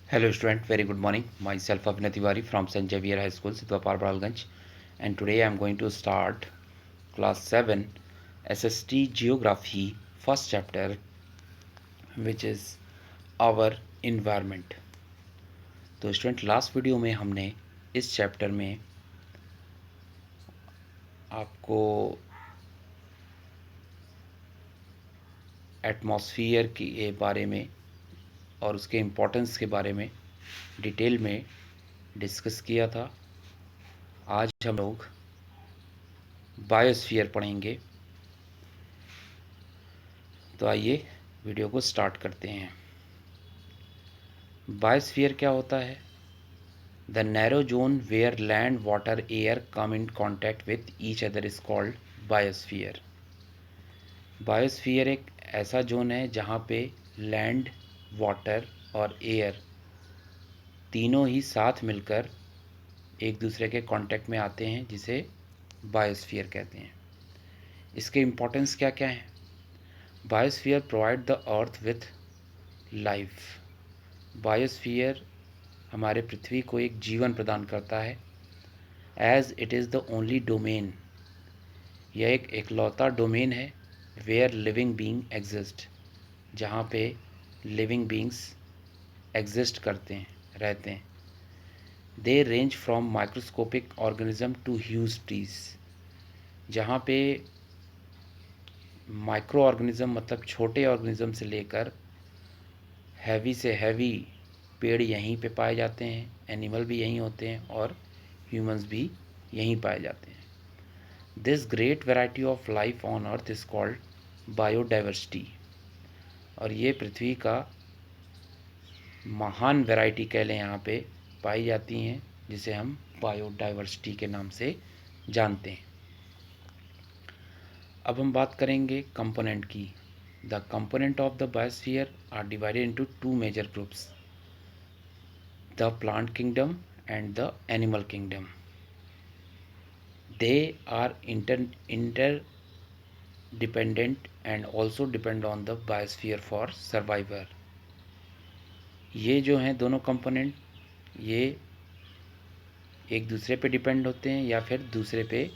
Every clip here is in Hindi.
Hello student, very good morning. Myself Abhinay Tiwari from St. Xavier High School, Sitwapar Baralganj, and today I am going to start class 7 SST Geography first chapter, which is our environment. तो स्टूडेंट लास्ट वीडियो में हमने इस चैप्टर में आपको एटमॉस्फेयर के बारे में और उसके इम्पोर्टेंस के बारे में डिटेल में डिस्कस किया था। आज हम लोग बायोस्फीयर पढ़ेंगे। तो आइए वीडियो को स्टार्ट करते हैं। बायोस्फीयर क्या होता है? The narrow zone where land water air come in contact with each other is called biosphere. Biosphere एक ऐसा जोन है जहाँ पे लैंड, वाटर और एयर तीनों ही साथ मिलकर एक दूसरे के कांटेक्ट में आते हैं, जिसे बायोस्फीयर कहते हैं। इसके इम्पोर्टेंस क्या क्या हैं? Biosphere provide the earth with life. Biosphere हमारे पृथ्वी को एक जीवन प्रदान करता है। As it is the only domain, यह एक इकलौता डोमेन है वेयर लिविंग बीइंग एग्जिस्ट, जहाँ पे लिविंग बींग्स एग्जिस्ट करते हैं, रहते हैं। They range from microscopic organism to huge trees, जहाँ पे माइक्रो ऑर्गेनिज्म मतलब छोटे ऑर्गेनिज्म से लेकर हैवी से हैवी पेड़ यहीं पे पाए जाते हैं, एनिमल भी यहीं होते हैं और ह्यूमंस भी यहीं पाए जाते हैं। This great variety of life on earth is called biodiversity. और ये पृथ्वी का महान वैरायटी कह लें यहाँ पे पाई जाती हैं, जिसे हम बायोडाइवर्सिटी के नाम से जानते हैं। अब हम बात करेंगे कंपोनेंट की। The component of the biosphere are divided into two major groups, the plant kingdom and the animal kingdom. They are interdependent and also depend on the biosphere for survival. ये जो हैं दोनों कंपोनेंट, ये एक दूसरे पे डिपेंड होते हैं या फिर दूसरे पे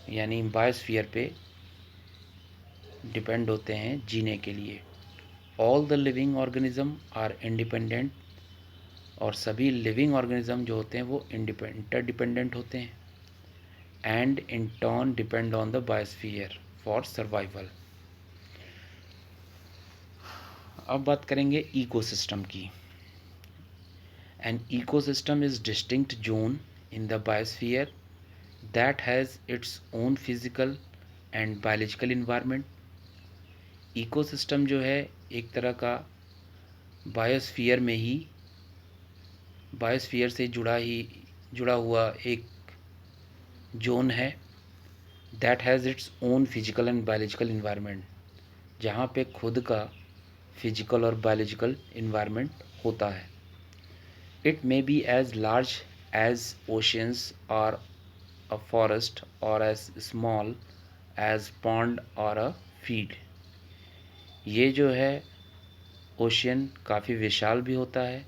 यानी बायोस्फीयर पे डिपेंड होते हैं जीने के लिए। All the living organism are independent, और सभी लिविंग ऑर्गेनिज्म जो होते हैं वो इंटरडिपेंडेंट होते हैं and in turn depend on the biosphere for survival. अब बात करेंगे इकोसिस्टम की। An ecosystem is distinct zone in the biosphere that has its own physical and biological environment. Ecosystem जो है एक तरह का बायोस्फीयर में ही, बायोस्फीयर से जुड़ा हुआ एक जोन है। That has its own physical and biological environment, जहाँ पे खुद का फिजिकल और बायोलॉजिकल इन्वायरमेंट होता है। It may be as large as oceans or a forest, or as small as pond or a field. ये जो है ओशियन काफ़ी विशाल भी होता है,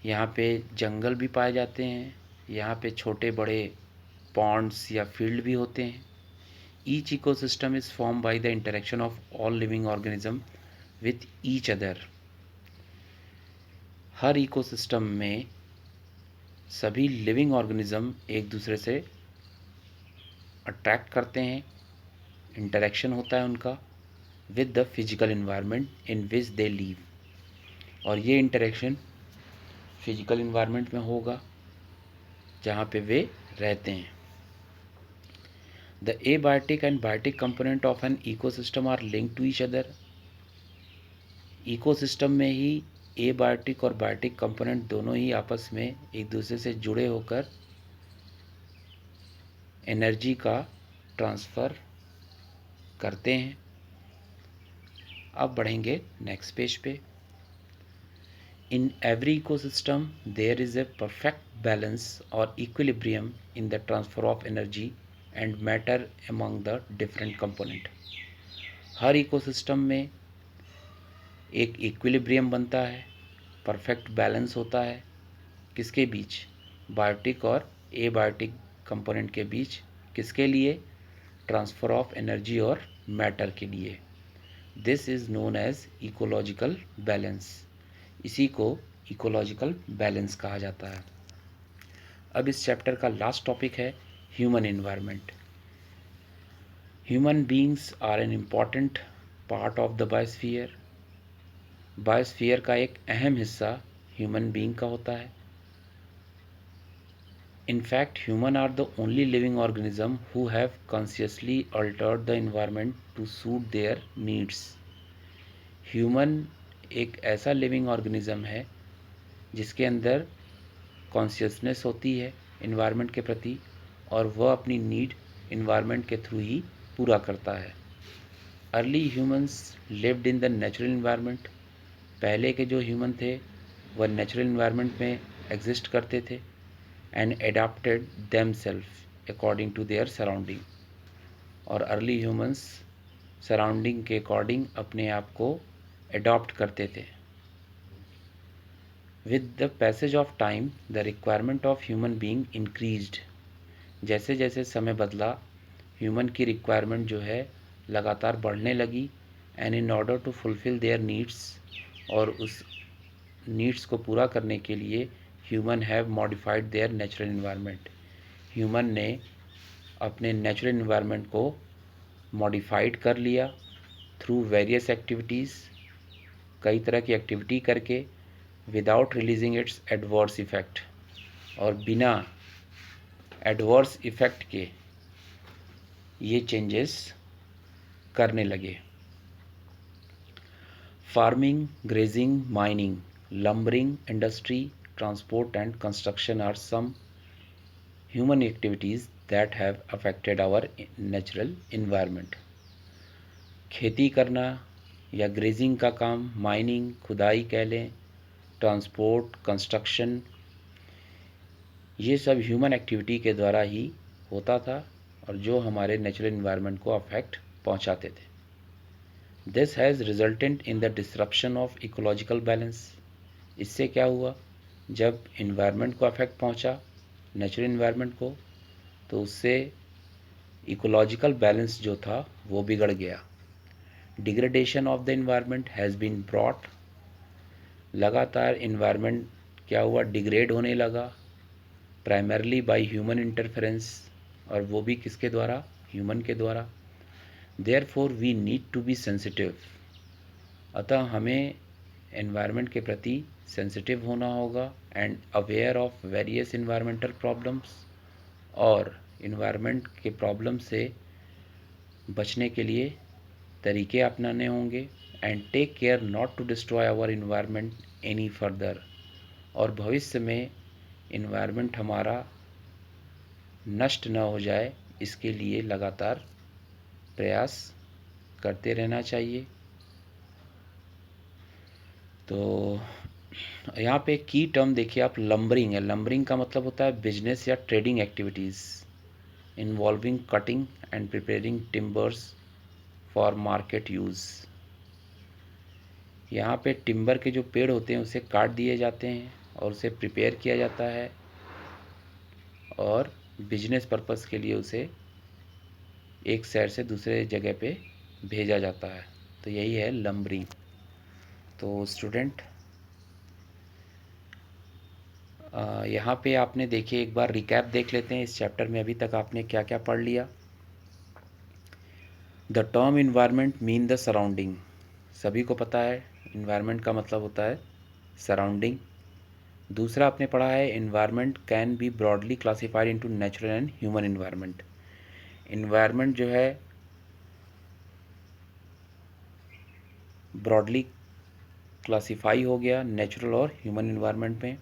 यहाँ पे जंगल भी पाए जाते हैं, यहाँ पे छोटे बड़े पॉन्ड्स या फील्ड भी होते हैं। Each ecosystem is form by the interaction of all living organism with each other. Her ecosystem में सभी लिविंग ऑर्गेनिज्म एक दूसरे से अट्रैक्ट करते हैं, इंटरेक्शन होता है उनका with the physical environment in which they leave, और ये इंटरेक्शन फिजिकल इन्वायरमेंट में होगा जहाँ पे वे रहते हैं। The abiotic and biotic component of an ecosystem are link to each other. Ecosystem में ही एबायोटिक और बायोटिक कंपोनेंट दोनों ही आपस में एक दूसरे से जुड़े होकर एनर्जी का ट्रांसफ़र करते हैं। अब बढ़ेंगे नेक्स्ट पेज पे। In every ecosystem, there is a perfect balance or equilibrium in the transfer of energy and matter among the different component. Her ecosystem में एक इक्विलिब्रियम बनता है परफेक्ट बैलेंस होता है किसके बीच, बायोटिक और एबायोटिक कंपोनेंट के बीच, किसके लिए, ट्रांसफ़र ऑफ एनर्जी और मैटर के लिए। This is known as ecological balance. इसी को इकोलॉजिकल बैलेंस कहा जाता है। अब इस चैप्टर का लास्ट टॉपिक है human environment. Human beings are an important part of the biosphere. Biosphere का एक अहम हिस्सा ह्यूमन बींग का होता है। In fact, humans are the only living organism who have consciously altered the environment to suit their needs. Human एक ऐसा लिविंग ऑर्गेनिज्म है जिसके अंदर कॉन्शियसनेस होती है इन्वायरमेंट के प्रति, और वह अपनी नीड इन्वायरमेंट के थ्रू ही पूरा करता है। Early humans lived in the natural environment. पहले के जो ह्यूमन थे वह नेचुरल इन्वायरमेंट में एग्जिस्ट करते थे and adapted themselves according to their surrounding। और अर्ली ह्यूमंस सराउंडिंग के अकॉर्डिंग अपने आप को अडॉप्ट करते थे। With the passage of time the requirement of human being increased. जैसे जैसे समय बदला ह्यूमन की रिक्वायरमेंट जो है लगातार बढ़ने लगी। And in order to fulfil their needs, और उस नीड्स को पूरा करने के लिए human have modified their natural environment. Human ने अपने नेचुरल इन्वायरमेंट को मॉडिफाइड कर लिया थ्रू वेरियस एक्टिविटीज़, कई तरह की एक्टिविटी करके, without releasing it's adverse effect, और बिना एडवर्स इफ़ेक्ट के ये चेंजेस करने लगे। Farming, grazing, mining, lumbering industry, transport and construction are some human activities that have affected our natural environment। खेती करना या ग्रेजिंग का काम, माइनिंग, खुदाई कह लें, ट्रांसपोर्ट, कंस्ट्रक्शन, ये सब ह्यूमन एक्टिविटी के द्वारा ही होता था और जो हमारे नेचुरल इन्वायरमेंट को अफेक्ट पहुंचाते थे। This has resulted in the disruption of ecological balance. इससे क्या हुआ, जब इन्वायरमेंट को अफेक्ट पहुंचा, नेचुरल इन्वायरमेंट को, तो उससे इकोलॉजिकल बैलेंस जो था वो बिगड़ गया। Degradation of the environment has been brought. लगातार इन्वायरमेंट क्या हुआ, डिग्रेड होने लगा, प्राइमरली बाय ह्यूमन इंटरफेरेंस, और वो भी किसके द्वारा, ह्यूमन के द्वारा। Therefore we need to be sensitive. अतः हमें एनवायरनमेंट के प्रति सेंसिटिव होना होगा and aware of various environmental problems, और इन्वायरमेंट के प्रॉब्लम से बचने के लिए तरीके अपनाने होंगे। And take care not to destroy our environment any further. और भविष्य में इन्वायरमेंट हमारा नष्ट न हो जाए, इसके लिए लगातार प्रयास करते रहना चाहिए। तो यहाँ पे की टर्म देखिए आप, लंबरिंग है। लंबरिंग का मतलब होता है बिजनेस या trading activities involving cutting and preparing timbers for market use. यहाँ पे टिम्बर के जो पेड़ होते हैं उसे काट दिए जाते हैं और उसे प्रिपेयर किया जाता है और बिजनेस पर्पस के लिए उसे एक शहर से दूसरे जगह पे भेजा जाता है। तो यही है लंबरिंग। तो स्टूडेंट यहाँ पे आपने देखिए, एक बार रिकैप देख लेते हैं इस चैप्टर में अभी तक आपने क्या क्या पढ़ लिया। The term environment mean the surrounding. सभी को पता है इन्वायरमेंट का मतलब होता है सराउंडिंग। दूसरा आपने पढ़ा है environment can be broadly classified into natural and human environment. Environment जो है ब्रॉडली क्लासिफाई हो गया नेचुरल और ह्यूमन इन्वायरमेंट में।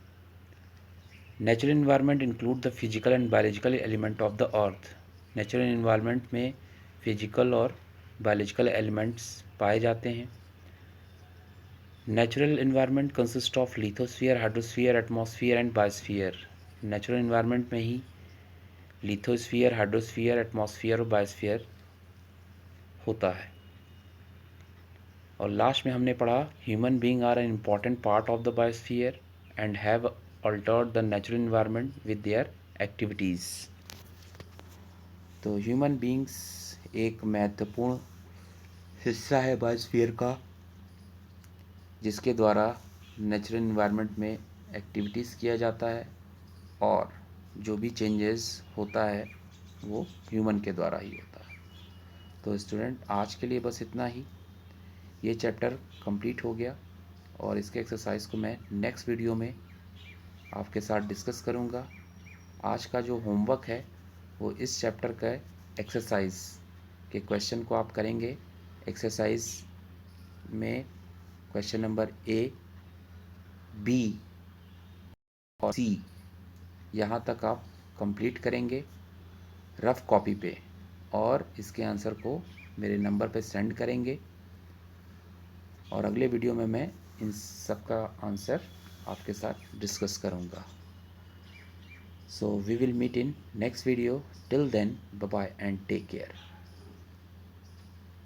Natural environment include the physical and biological element of the earth. Natural environment में फिजिकल और बायोलॉजिकल एलिमेंट्स पाए जाते हैं। Natural environment consist of lithosphere, hydrosphere, atmosphere and biosphere. Natural environment में ही लिथोस्फीयर, हाइड्रोस्फीयर, एटमॉस्फेयर और बायोस्फीयर होता है। और लास्ट में हमने पढ़ा human being are an important part of the biosphere and have altered the natural environment with their activities. तो ह्यूमन बीइंग्स एक महत्वपूर्ण हिस्सा है बायोस्फीयर का, जिसके द्वारा नेचुरल इन्वायरमेंट में एक्टिविटीज़ किया जाता है और जो भी चेंजेस होता है वो ह्यूमन के द्वारा ही होता है। तो स्टूडेंट, आज के लिए बस इतना ही। ये चैप्टर कंप्लीट हो गया और इसके एक्सरसाइज को मैं नेक्स्ट वीडियो में आपके साथ डिस्कस करूँगा। आज का जो होमवर्क है वो इस चैप्टर का एक्सरसाइज के क्वेश्चन को आप करेंगे। एक्सरसाइज में क्वेश्चन नंबर ए, बी और सी यहाँ तक आप कंप्लीट करेंगे रफ़ कॉपी पे और इसके आंसर को मेरे नंबर पे सेंड करेंगे और अगले वीडियो में मैं इन सब का आंसर आपके साथ डिस्कस करूँगा। So we will meet in next video. Till then, bye bye and take care.